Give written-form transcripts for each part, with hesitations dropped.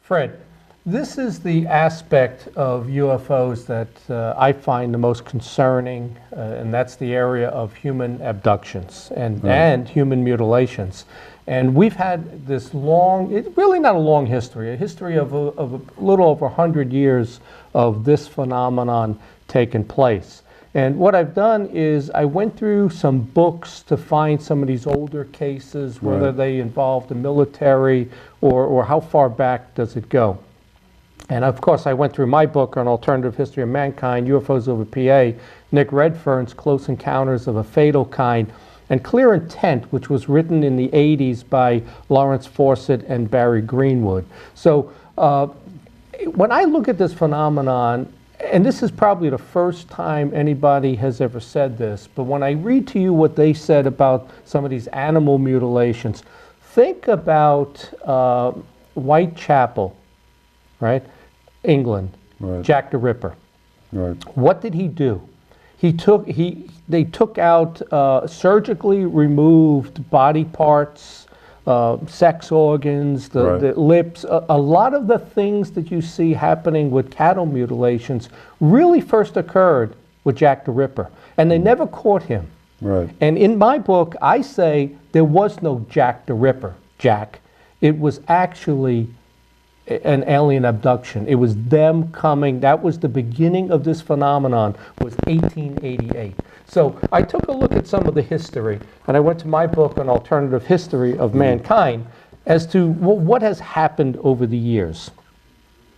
Fred, this is the aspect of UFOs that I find the most concerning, and that's the area of human abductions and human mutilations. And we've had this long, really not a long history, a history of a little over 100 years of this phenomenon taking place. And what I've done is I went through some books to find some of these older cases, whether they involved the military or how far back does it go. And of course, I went through my book on Alternative History of Mankind, UFOs over PA, Nick Redfern's Close Encounters of a Fatal Kind, and Clear Intent, which was written in the 80s by Lawrence Fawcett and Barry Greenwood. So when I look at this phenomenon, and this is probably the first time anybody has ever said this, but when I read to you what they said about some of these animal mutilations, think about Whitechapel, right? England, Jack the Ripper. What did he do? They took out surgically removed body parts, sex organs, the lips. A lot of the things that you see happening with cattle mutilations really first occurred with Jack the Ripper, and they never caught him. And in my book, I say there was no Jack the Ripper, Jack. It was actually an alien abduction. It was them coming. That was the beginning of this phenomenon, was 1888. So I took a look at some of the history, and I went to my book on Alternative History of Mankind as to what has happened over the years.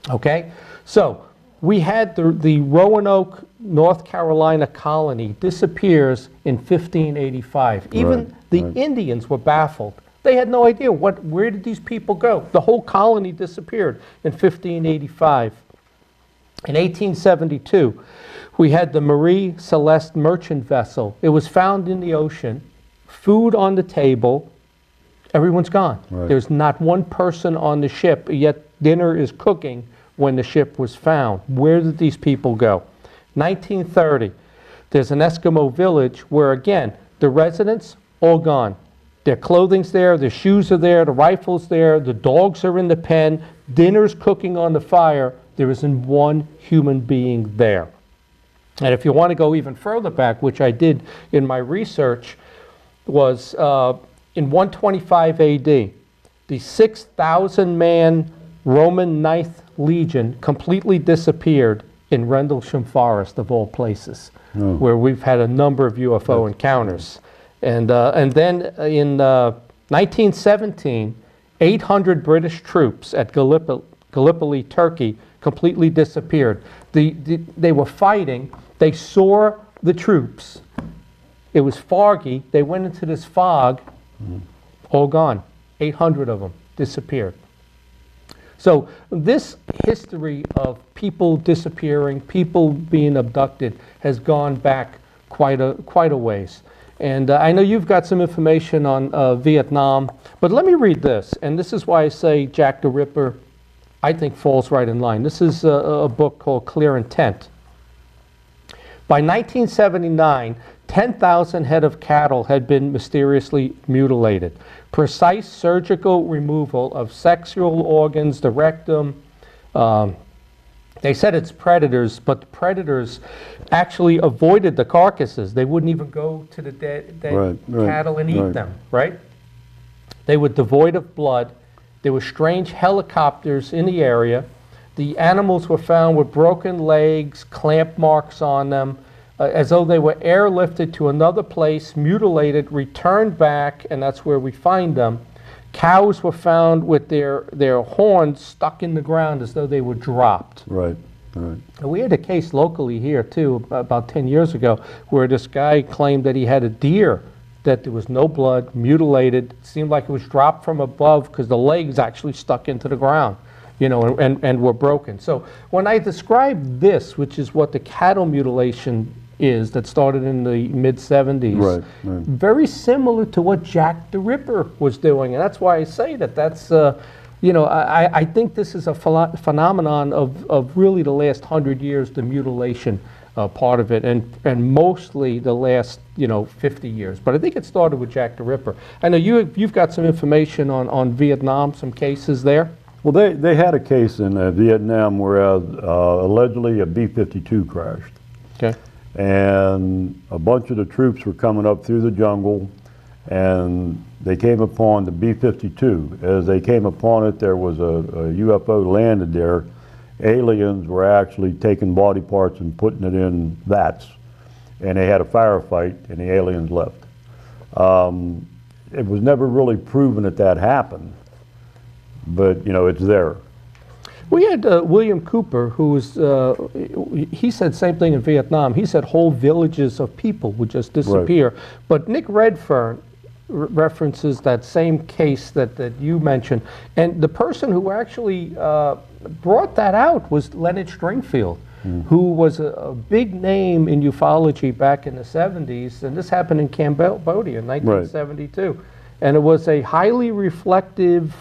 Okay? So we had the Roanoke, North Carolina colony disappears in 1585. Even the Indians were baffled. They had no idea where did these people go. The whole colony disappeared in 1585. In 1872, we had the Marie Celeste merchant vessel. It was found in the ocean, food on the table, everyone's gone. There's not one person on the ship, yet dinner is cooking when the ship was found. Where did these people go? 1930, there's an Eskimo village where, again, the residents, all gone. Their clothing's there, their shoes are there, the rifle's there, the dogs are in the pen, dinner's cooking on the fire. There isn't one human being there. And if you want to go even further back, which I did in my research, was in 125 AD, the 6,000-man Roman 9th Legion completely disappeared in Rendlesham Forest, of all places, where we've had a number of UFO encounters. And then in 1917, 800 British troops at Gallipoli, Turkey, completely disappeared. They were fighting. They saw the troops. It was foggy. They went into this fog, all gone. 800 of them disappeared. So this history of people disappearing, people being abducted, has gone back quite a ways. And I know you've got some information on Vietnam, but let me read this. And this is why I say Jack the Ripper, I think, falls right in line. This is a book called Clear Intent. By 1979, 10,000 head of cattle had been mysteriously mutilated. Precise surgical removal of sexual organs, the rectum. They said it's predators, but the predators actually avoided the carcasses. They wouldn't even go to the dead cattle and eat them, right? They were devoid of blood. There were strange helicopters in the area. The animals were found with broken legs, clamp marks on them, as though they were airlifted to another place, mutilated, returned back, and that's where we find them. Cows were found with their horns stuck in the ground as though they were dropped. And we had a case locally here, too, about 10 years ago, where this guy claimed that he had a deer, that there was no blood, mutilated. It seemed like it was dropped from above because the legs actually stuck into the ground, you know, and were broken. So when I describe this, which is what the cattle mutilation is that started in the mid-70s, very similar to what Jack the Ripper was doing. And that's why I say that's, you know, I think this is a phenomenon of really the last 100 years, the mutilation part of it, and mostly the last, you know, 50 years. But I think it started with Jack the Ripper. I know you've got some information on Vietnam, some cases there. Well, they had a case in Vietnam where allegedly a B-52 crashed. Okay. And a bunch of the troops were coming up through the jungle, and they came upon the B-52. As they came upon it, there was a UFO landed there. Aliens were actually taking body parts and putting it in vats, and they had a firefight, and the aliens left. It was never really proven that happened, but you know, it's there. We had William Cooper, who was, he said same thing in Vietnam. He said whole villages of people would just disappear. Right. But Nick Redfern references that same case that you mentioned. And the person who actually brought that out was Leonard Stringfield, who was a big name in ufology back in the 70s. And this happened in Cambodia in 1972. Right. And it was a highly reflective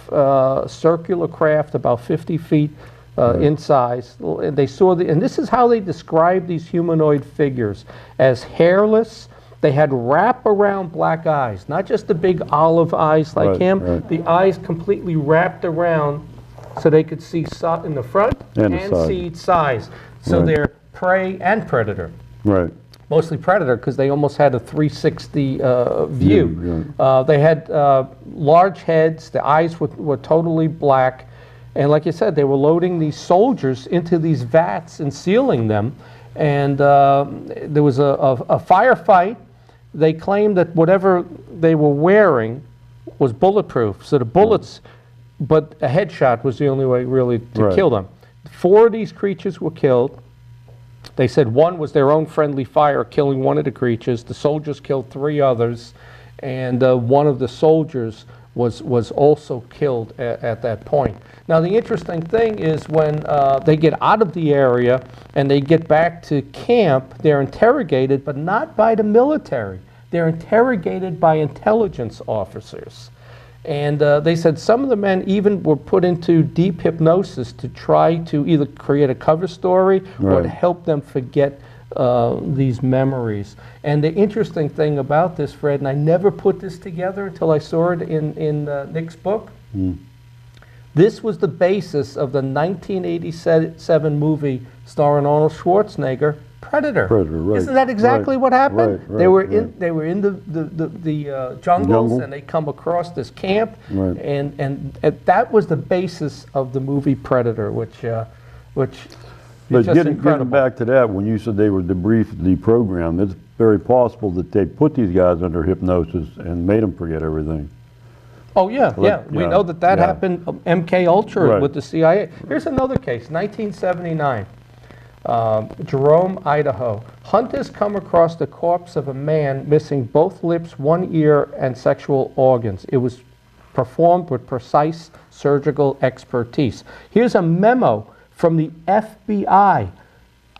circular craft, about 50 feet in size. And they saw and this is how they described these humanoid figures: as hairless. They had wrap-around black eyes, not just the big olive eyes like him. Right. The eyes completely wrapped around, so they could see in the front and see size. So they're prey and predator. Right. Mostly predator, because they almost had a 360 view. Yeah. They had large heads. The eyes were totally black. And like you said, they were loading these soldiers into these vats and sealing them. And there was a firefight. They claimed that whatever they were wearing was bulletproof. So the bullets, but a headshot was the only way really to kill them. 4 of these creatures were killed. They said one was their own friendly fire, killing one of the creatures. The soldiers killed 3 others, and one of the soldiers was also killed at that point. Now, the interesting thing is when they get out of the area and they get back to camp, they're interrogated, but not by the military. They're interrogated by intelligence officers. And they said some of the men even were put into deep hypnosis to try to either create a cover story or to help them forget these memories. And the interesting thing about this, Fred, and I never put this together until I saw it in Nick's book, this was the basis of the 1987 movie starring Arnold Schwarzenegger, Predator. Right. Isn't that exactly what happened? They were in the jungles, and they come across this camp, and that was the basis of the movie Predator, which but getting back to that, when you said they were deprogrammed, it's very possible that they put these guys under hypnosis and made them forget everything. Oh yeah, we know that happened. MK Ultra with the CIA. Here's another case, 1979. Jerome, Idaho. Hunters come across the corpse of a man missing both lips, 1 ear, and sexual organs. It was performed with precise surgical expertise. Here's a memo from the FBI,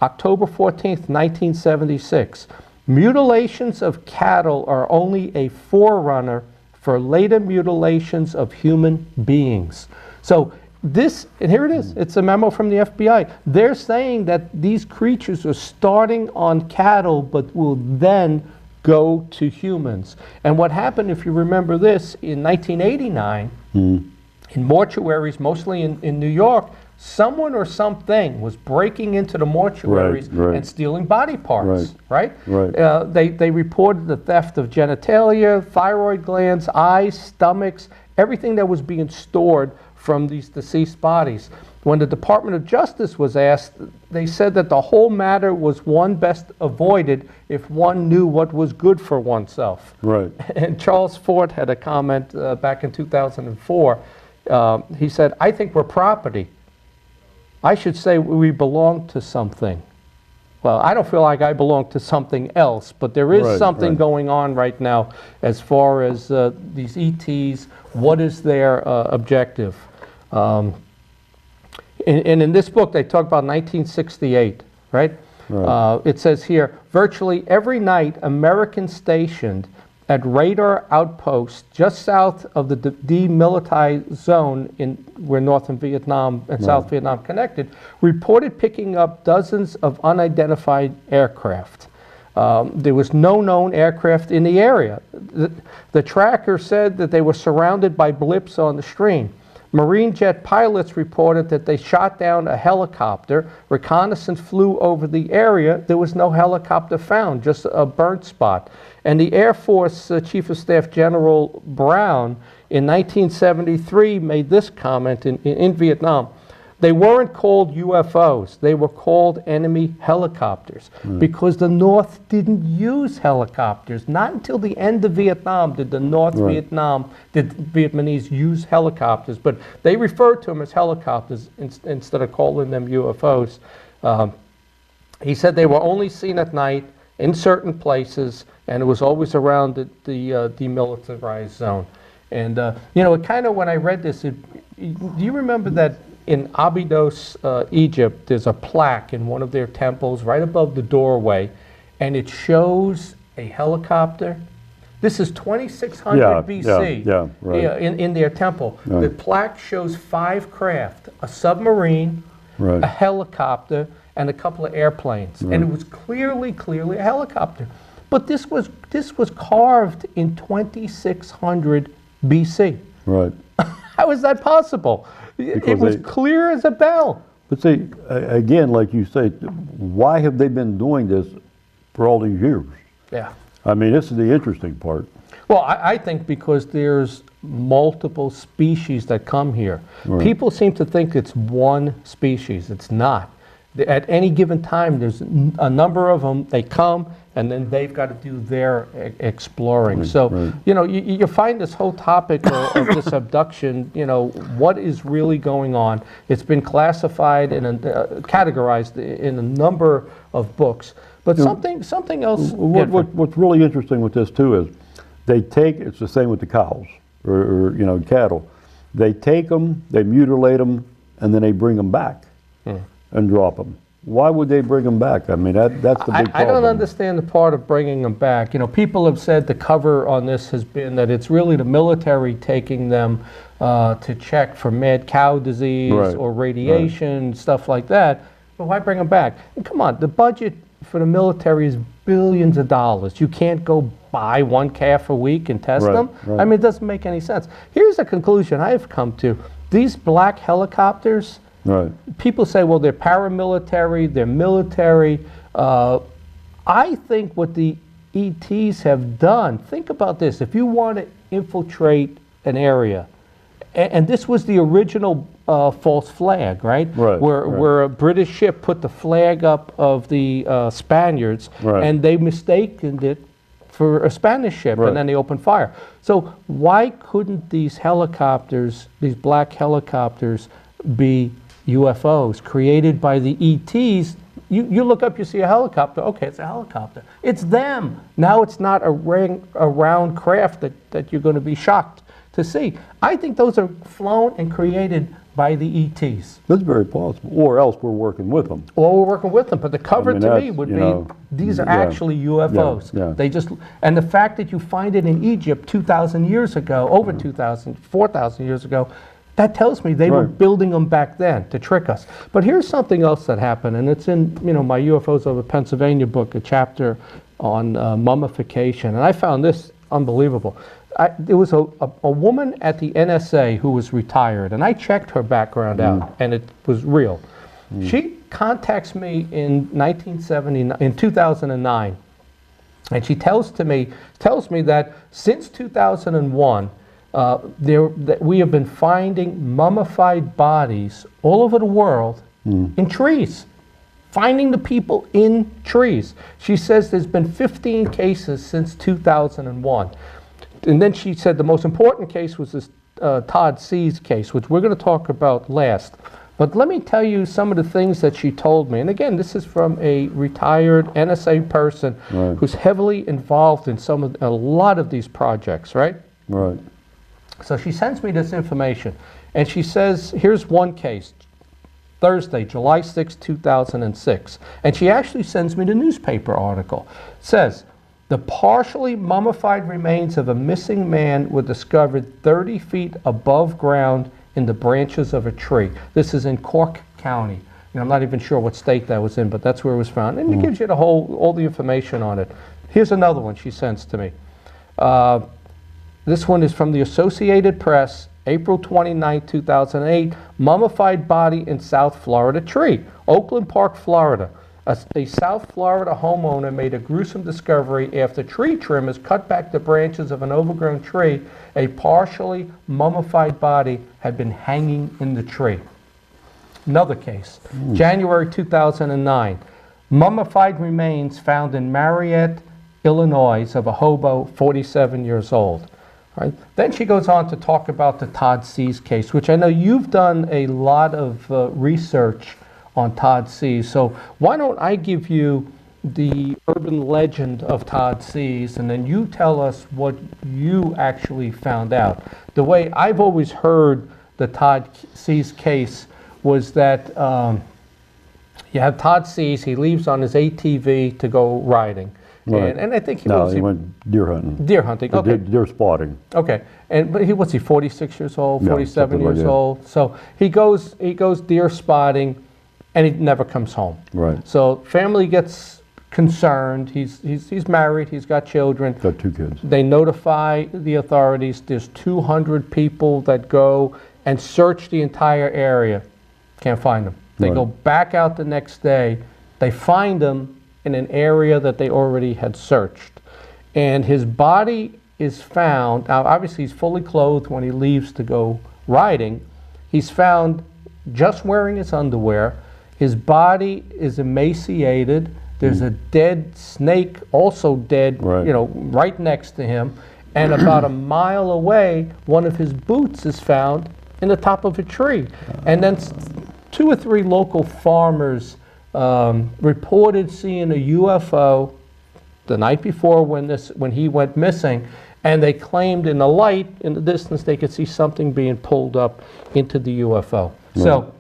October 14th, 1976. Mutilations of cattle are only a forerunner for later mutilations of human beings. So this, and here it is, it's a memo from the FBI. They're saying that these creatures are starting on cattle, but will then go to humans. And what happened, if you remember this, in 1989, in mortuaries, mostly in New York, someone or something was breaking into the mortuaries and stealing body parts, They reported the theft of genitalia, thyroid glands, eyes, stomachs, everything that was being stored from these deceased bodies. When the Department of Justice was asked, they said that the whole matter was one best avoided if one knew what was good for oneself. Right. And Charles Fort had a comment back in 2004. He said, "I think we're property. I should say we belong to something." Well, I don't feel like I belong to something else, but there is something going on right now as far as these ETs. What is their objective? And in this book, they talk about 1968, right? It says here, virtually every night, Americans stationed at radar outposts just south of the demilitarized zone where Northern Vietnam and South Vietnam connected, reported picking up dozens of unidentified aircraft. There was no known aircraft in the area. The tracker said that they were surrounded by blips on the screen. Marine jet pilots reported that they shot down a helicopter. Reconnaissance flew over the area. There was no helicopter found, just a burnt spot. And the Air Force Chief of Staff General Brown in 1973 made this comment in Vietnam. They weren't called UFOs. They were called enemy helicopters because the North didn't use helicopters. Not until the end of Vietnam did the Vietnamese use helicopters, but they referred to them as helicopters instead of calling them UFOs. He said they were only seen at night in certain places, and it was always around the demilitarized zone. And you know, it kind of, when I read this, do you remember that in Abydos, Egypt, there's a plaque in one of their temples right above the doorway, and it shows a helicopter. This is 2600 BC in their temple. The plaque shows 5 craft, a submarine, a helicopter, and a couple of airplanes. And it was clearly a helicopter. But this was carved in 2600 BC. Right. How is that possible? It was clear as a bell. But see, again, like you say, why have they been doing this for all these years? Yeah. I mean, this is the interesting part. Well, I think because there's multiple species that come here. People seem to think it's one species. It's not. At any given time, there's a number of them. They come, and then they've got to do their exploring. So, you know, you find this whole topic of this abduction, you know, what is really going on? It's been classified and categorized in a number of books. But something else. What's really interesting with this, too, is they take, it's the same with the cows, or you know, cattle. They take them, they mutilate them, and then they bring them back. And drop them. Why would they bring them back? I mean, that's the big problem. I don't understand the part of bringing them back. You know, people have said the cover on this has been that it's really the military taking them to check for mad cow disease or radiation, stuff like that. But why bring them back? And come on, the budget for the military is billions of dollars. You can't go buy one calf a week and test them. I mean, it doesn't make any sense. Here's a conclusion I've come to. These black helicopters, people say, well, they're paramilitary, they're military. I think what the ETs have done, think about this. If you want to infiltrate an area, and this was the original false flag, right? Where a British ship put the flag up of the Spaniards, and they mistaken it for a Spanish ship, and then they opened fire. So why couldn't these helicopters, these black helicopters, be UFOs created by the ETs? You look up, you see a helicopter. Okay, it's a helicopter. It's them. Now it's not a round craft that you're going to be shocked to see. I think those are flown and created by the ETs. That's very possible. Or else we're working with them. Or we're working with them. But the cover to me would be, these are actually UFOs. They just, and the fact that you find it in Egypt 2,000 years ago, over 2,000, 4,000 years ago, that tells me they were building them back then to trick us. But here's something else that happened, and it's in my UFOs over Pennsylvania book, a chapter on mummification, and I found this unbelievable. There was a woman at the NSA who was retired, and I checked her background out, and it was real. She contacts me in 2009, and she tells me that since 2001. That we have been finding mummified bodies all over the world in trees, finding the people in trees. She says there's been 15 cases since 2001. And then she said the most important case was this Todd C's case, which we're going to talk about last. But let me tell you some of the things that she told me. And again, this is from a retired NSA person who's heavily involved in a lot of these projects, right? So she sends me this information, and she says, here's one case, Thursday, July 6, 2006. And she actually sends me the newspaper article. It says, the partially mummified remains of a missing man were discovered 30 feet above ground in the branches of a tree. This is in Cork County. I'm not even sure what state that was in, but that's where it was found. And it gives you all the information on it. Here's another one she sends to me. This one is from the Associated Press. April 29, 2008, mummified body in South Florida tree. Oakland Park, Florida. A South Florida homeowner made a gruesome discovery after tree trimmers cut back the branches of an overgrown tree. A partially mummified body had been hanging in the tree. Another case, January 2009. Mummified remains found in Marietta, Illinois, of a hobo 47 years old. Right. Then she goes on to talk about the Todd Seas case, which I know you've done a lot of research on Todd Seas. So why don't I give you the urban legend of Todd Seas, and then you tell us what you actually found out. The way I've always heard the Todd Seas case was that you have Todd Seas, he leaves on his ATV to go riding. Right. And I think he went deer hunting. Deer hunting, okay. Deer spotting. Okay, but what's he, 46 years old, 47 years like old? So he goes deer spotting, and he never comes home. Right. So family gets concerned. He's married. He's got children. Got 2 kids. They notify the authorities. There's 200 people that go and search the entire area. Can't find him. They go back out the next day. They find him in an area that they already had searched, and his body is found. Now, obviously, he's fully clothed when he leaves to go riding. He's found just wearing his underwear. His body is emaciated. There's a dead snake, also dead, right next to him. And about a mile away, one of his boots is found in the top of a tree. And then 2 or 3 local farmers reported seeing a UFO the night before when he went missing, and they claimed in the light in the distance they could see something being pulled up into the UFO. So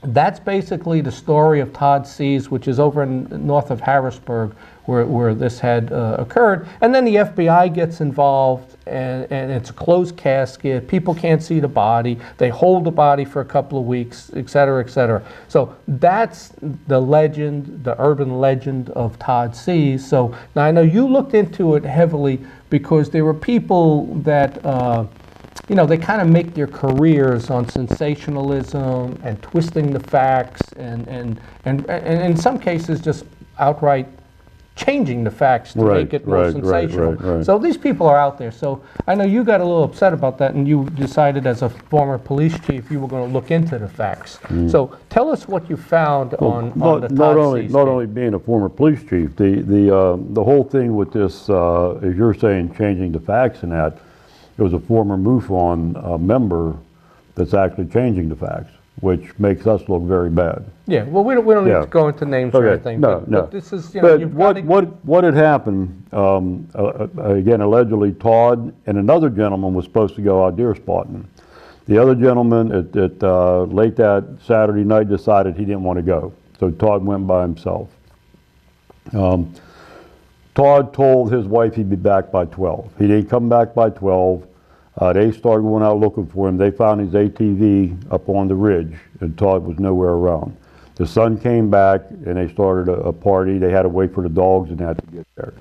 that's basically the story of Todd Seas, which is over in north of Harrisburg, where this had occurred. And then the FBI gets involved, and it's a closed casket. People can't see the body. They hold the body for a couple of weeks, et cetera, et cetera. So that's the legend, the urban legend of Todd Seas. So now I know you looked into it heavily because there were people that they kind of make their careers on sensationalism and twisting the facts, and in some cases just outright changing the facts to make it more sensational. Right. So these people are out there. So I know you got a little upset about that, and you decided as a former police chief you were going to look into the facts. So tell us what you found on the Todd Seas not only being a former police chief, the whole thing with this, as you're saying, changing the facts and that, it was a former MUFON member that's actually changing the facts, which makes us look very bad. Yeah, well, we don't need to go into names or anything. No. But this is, what had happened, again, allegedly Todd and another gentleman was supposed to go out deer spotting. The other gentleman at late that Saturday night decided he didn't want to go, so Todd went by himself. Todd told his wife he'd be back by 12. He didn't come back by 12. They started going out looking for him. They found his ATV up on the ridge, and Todd was nowhere around. The son came back, and they started a party. They had to wait for the dogs and had to get there.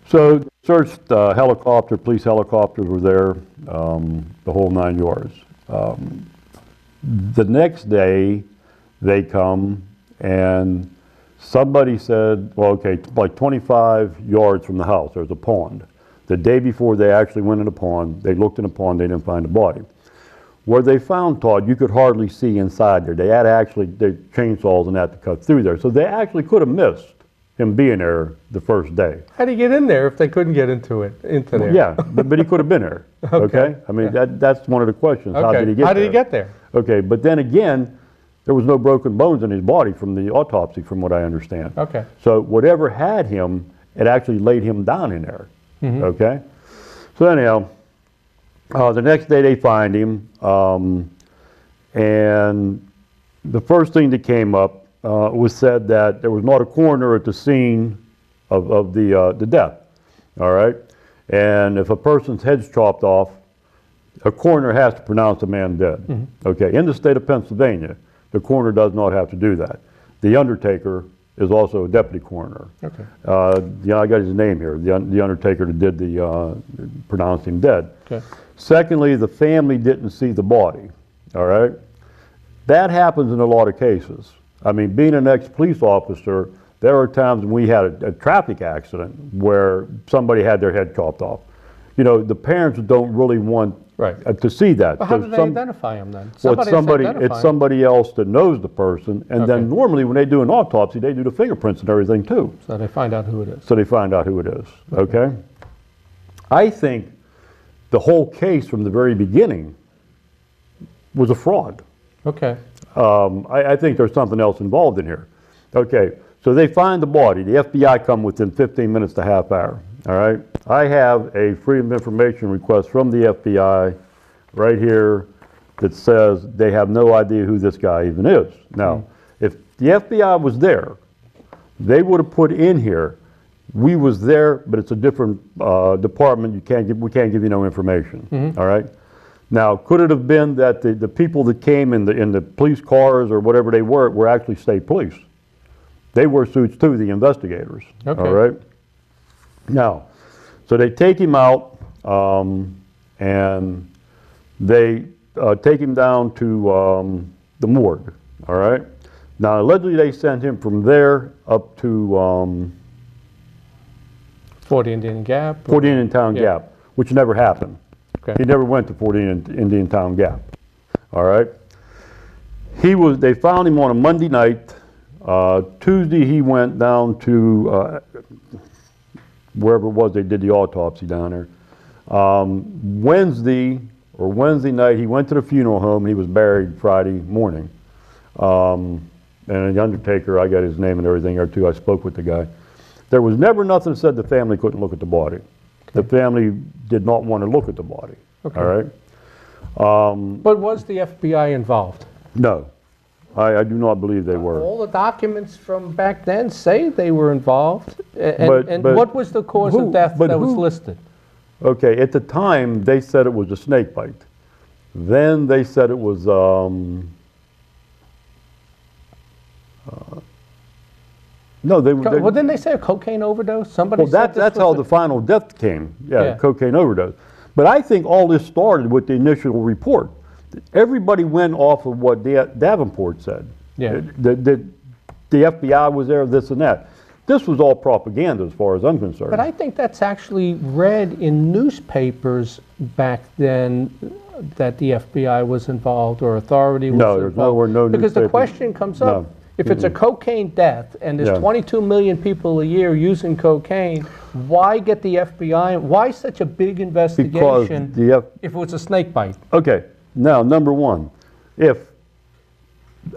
So searched police helicopters were there, the whole 9 yards. The next day, they come, and somebody said, well, okay, like 25 yards from the house, there's a pond. The day before they actually went in the pond, they looked in the pond, they didn't find the body. Where they found Todd, you could hardly see inside there. They had actually chainsaws and that to cut through there. So they actually could have missed him being there the first day. How did he get in there if they couldn't get into there? Yeah, but he could have been there. Okay? I mean, that's one of the questions. Okay. How did he get there? How did he get there? Okay, but then again, there was no broken bones in his body from the autopsy, from what I understand. Okay. So whatever had him, it actually laid him down in there. Okay? So anyhow, the next day they find him, and the first thing that came up was said that there was not a coroner at the scene of the death. All right? And if a person's head's chopped off, a coroner has to pronounce a man dead. Okay? In the state of Pennsylvania, the coroner does not have to do that. The undertaker is also a deputy coroner. Okay. I got his name here, the undertaker that did the, pronounced him dead. Okay. Secondly, the family didn't see the body, all right? That happens in a lot of cases. I mean, being an ex-police officer, there are times when we had a traffic accident where somebody had their head chopped off. You know, the parents don't really want to see that. Well, how do they identify him then? Well, it's somebody else that knows the person, and then normally when they do an autopsy, they do the fingerprints and everything too. So they find out who it is. So they find out who it is, okay? I think the whole case from the very beginning was a fraud. Okay. I think there's something else involved in here. Okay, so they find the body. The FBI come within 15 minutes to half hour, all right? I have a Freedom of Information request from the FBI right here that says they have no idea who this guy even is. Now, if the FBI was there, they would have put in here, we was there, but it's a different department. We can't give you no information, all right? Now, could it have been that the people that came in the police cars or whatever they were actually state police? They wore suits too, the investigators. Okay. All right. Now, so they take him out and they take him down to the morgue. All right. Now, allegedly they sent him from there up to 40 Indian Gap? 40 Indian Town Gap, which never happened. Okay. He never went to 40 Indian Town Gap. All right. They found him on a Monday night. Tuesday he went down to wherever it was they did the autopsy down there. Wednesday night he went to the funeral home and he was buried Friday morning. And the undertaker, I got his name and everything there too. I spoke with the guy. There was never nothing that said the family couldn't look at the body. Okay. The family did not want to look at the body. Okay. All right. But was the FBI involved? No. I do not believe they were. All the documents from back then say they were involved. And what was the cause of death that was listed? Okay, at the time they said it was a snake bite. Then they said it was no, well, didn't they say a cocaine overdose? Somebody said that's how the final death came. Yeah, cocaine overdose. But I think all this started with the initial report. Everybody went off of what Davenport said. Yeah. The FBI was there, this and that. This was all propaganda as far as I'm concerned. But I think that's actually read in newspapers back then that the FBI was involved or authority was involved. No, there's no because the question comes up, if it's a cocaine death and there's 22 million people a year using cocaine, why get the FBI? Why such a big investigation if it was a snake bite? Okay. Now, number one, if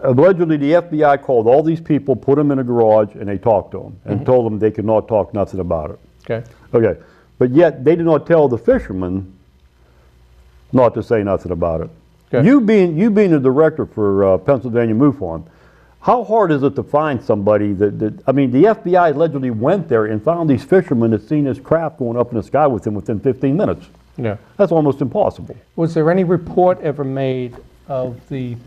allegedly the FBI called all these people, put them in a garage, and they talked to them and told them they could not talk nothing about it. Okay. Okay. But yet they did not tell the fishermen not to say nothing about it. Okay. You being the director for Pennsylvania MUFON, how hard is it to find somebody I mean, the FBI allegedly went there and found these fishermen that seen this craft going up in the sky with them within 15 minutes. Yeah. That's almost impossible. Was there any report ever made of the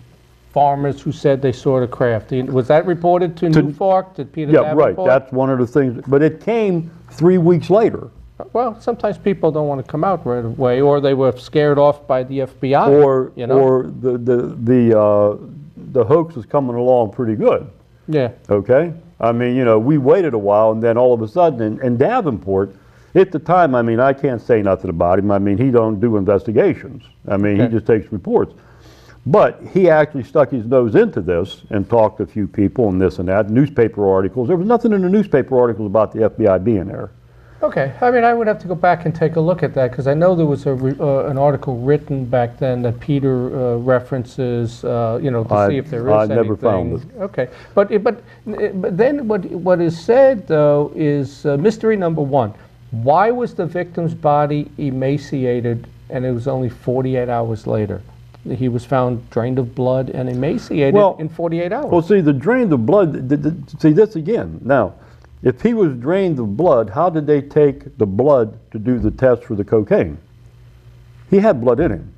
farmers who said they saw the craft? Was that reported to Newfork, to Peter Davenport? Right. That's one of the things. But it came 3 weeks later. Well, sometimes people don't want to come out right away, or they were scared off by the FBI. Or the hoax is coming along pretty good. Yeah. Okay? I mean, you know, we waited a while, and then all of a sudden, and Davenport, at the time, I mean, I can't say nothing about him. I mean, he don't do investigations. I mean, he just takes reports. But he actually stuck his nose into this and talked to a few people and this and that, newspaper articles. There was nothing in the newspaper articles about the FBI being there. Okay. I mean, I would have to go back and take a look at that, because I know there was an article written back then that Peter references, you know, to see if there is anything. I never found it. Okay. But then what is said, though, is mystery number one. Why was the victim's body emaciated and it was only 48 hours later? He was found drained of blood and emaciated in 48 hours. Well, see, the drained of blood, see this again. Now, if he was drained of blood, how did they take the blood to do the test for the cocaine? He had blood in him.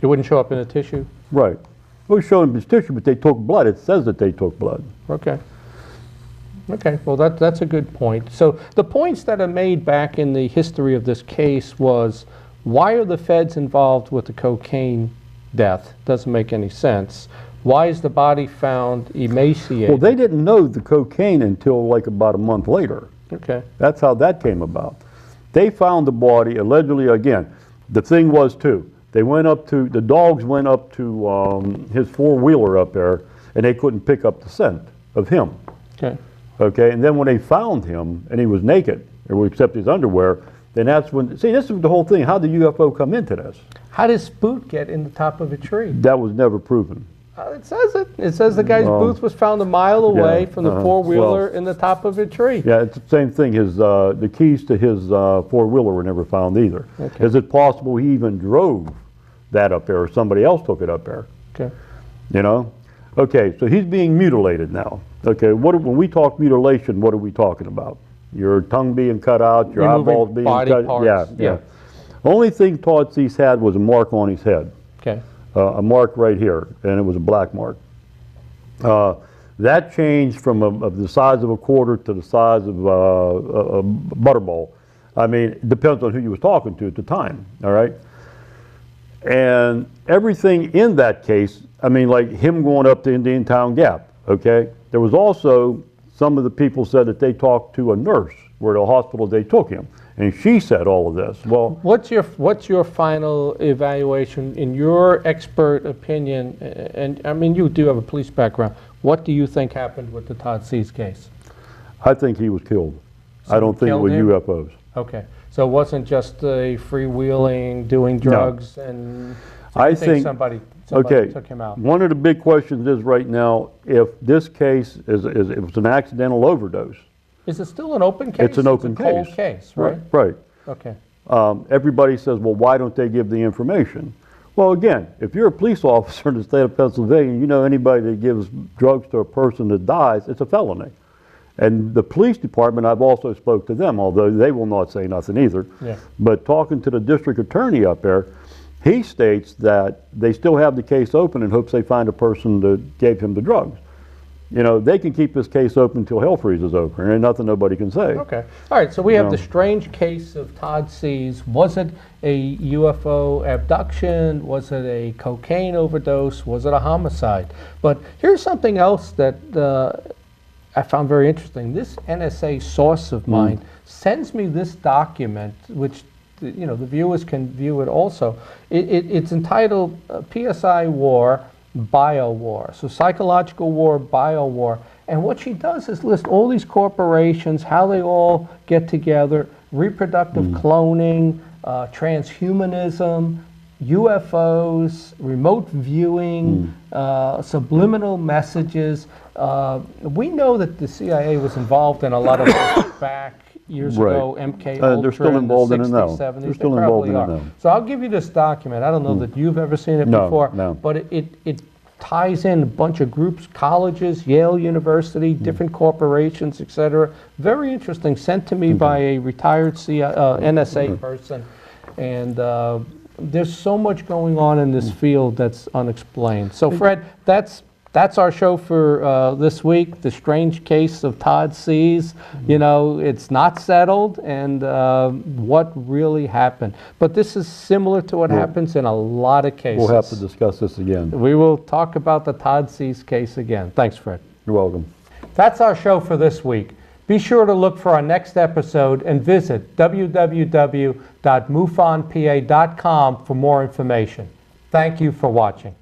It wouldn't show up in the tissue? Right. It was showing his tissue, but they took blood. It says that they took blood. Okay. Okay, well that's a good point. So the points that are made back in the history of this case was, why are the feds involved with the cocaine death? Doesn't make any sense. Why is the body found emaciated? Well, they didn't know the cocaine until like about a month later. Okay. That's how that came about. They found the body allegedly, again, the thing was too, they went up to, the dogs went up to his four-wheeler up there, and they couldn't pick up the scent of him. Okay. Okay, and then when they found him, and he was naked, or except his underwear, then that's when, see, this is the whole thing. How did the UFO come into this? How does boot get in the top of a tree? That was never proven. It says it. It says the guy's booth was found a mile away from the four-wheeler in the top of a tree. Yeah, it's the same thing. His the keys to his four-wheeler were never found either. Okay. Is it possible he even drove that up there, or somebody else took it up there? Okay. You know? Okay, so he's being mutilated now. Okay, when we talk mutilation, what are we talking about? Your tongue being cut out, your Removing eyeballs being body cut. parts. Yeah. Only thing Todd Cease had was a mark on his head. Okay. A mark right here, and it was a black mark. That changed from the size of a quarter to the size of a butterball. I mean, it depends on who you was talking to at the time, all right? And everything in that case, I mean, like him going up to Indian Town Gap, okay? There was also, some of the people said that they talked to a nurse where the hospital they took him, and she said all of this. Well, what's your final evaluation, in your expert opinion? And I mean, you do have a police background. What do you think happened with the Todd Cease case? I think he was killed. I don't think it was UFOs. Okay, so it wasn't just a freewheeling, doing drugs, and so I you think somebody okay, took him out. One of the big questions is right now, if this case is it was an accidental overdose. Is it still an open case? It's an open a cold case. case, right? Right. Okay. Everybody says, well, why don't they give the information? Well, again, if you're a police officer in the state of Pennsylvania, you know anybody that gives drugs to a person that dies, it's a felony. And the police department, I've also spoke to them, although they will not say nothing either. Yeah. But talking to the district attorney up there, he states that they still have the case open in hopes they find a person that gave him the drugs. You know, they can keep this case open until hell freezes over, and ain't nothing nobody can say. Okay. All right, so we have the strange case of Todd Cease. Was it a UFO abduction? Was it a cocaine overdose? Was it a homicide? But here's something else that I found very interesting. This NSA source of mine sends me this document, which you know the viewers can view it also. It's entitled PSI War, Bio War. So psychological war, bio war. And what she does is list all these corporations, how they all get together, reproductive cloning, transhumanism, UFOs, remote viewing, subliminal messages. We know that the CIA was involved in a lot of this back years ago, MK Ultra, they're still involved in it now. 70s, They're still involved in it now. So I'll give you this document. I don't know that you've ever seen it before, but it ties in a bunch of groups, colleges, Yale University, different corporations, etc. Very interesting, sent to me by a retired NSA person. And there's so much going on in this field that's unexplained. So Fred, that's our show for this week, the strange case of Todd Cease. You know, it's not settled, and what really happened. But this is similar to what happens in a lot of cases. We'll have to discuss this again. We will talk about the Todd Cease case again. Thanks, Fred. You're welcome. That's our show for this week. Be sure to look for our next episode and visit www.mufonpa.com for more information. Thank you for watching.